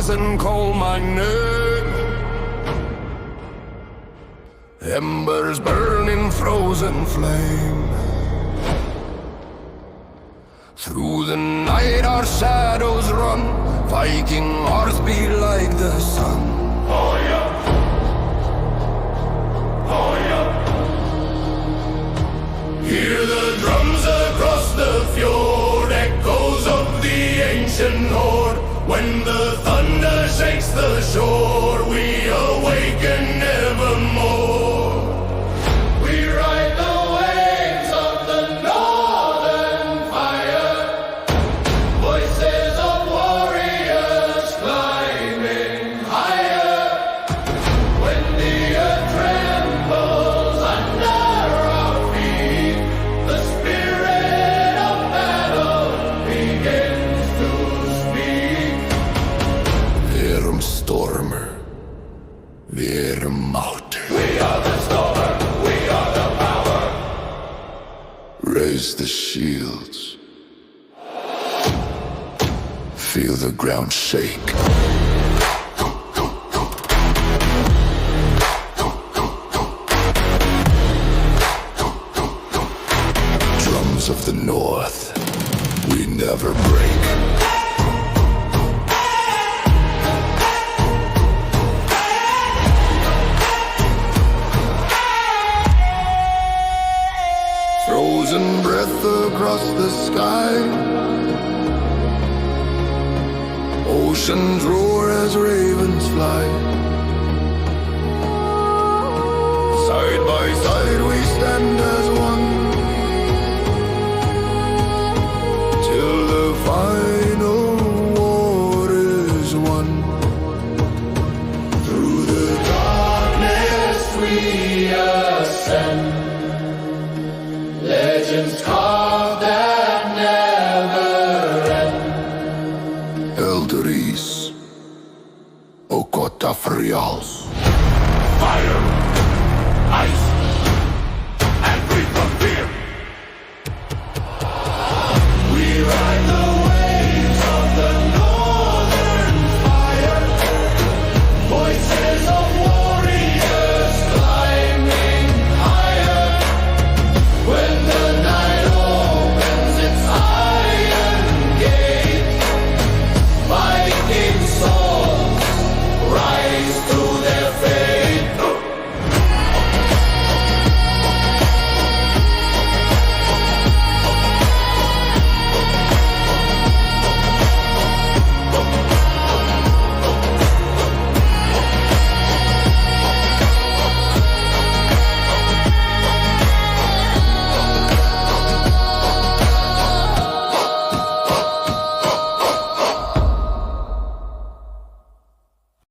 hearts and call my name. Embers burn in frozen flame. Through the night our shadows run, Viking hearts beat like the sun. Oh yeah. Oh yeah. Hear the drums across the fjord, echoes of the ancient horde. When the thunder shakes the shore, we awaken evermore. We ride the waves of the northern fire, voices of warriors climbing higher. When the earth trembles under our feet, the spirit of battle begins to speak. Wir Stormer, wir Macht. We are the storm, we are the power. Raise the shields. Feel the ground shake. Drums of the north, we never break. Frozen breath across the sky. Oceans roar as ravens fly. Side by side we stand as one, till the final war is won. Through the darkness we ascend.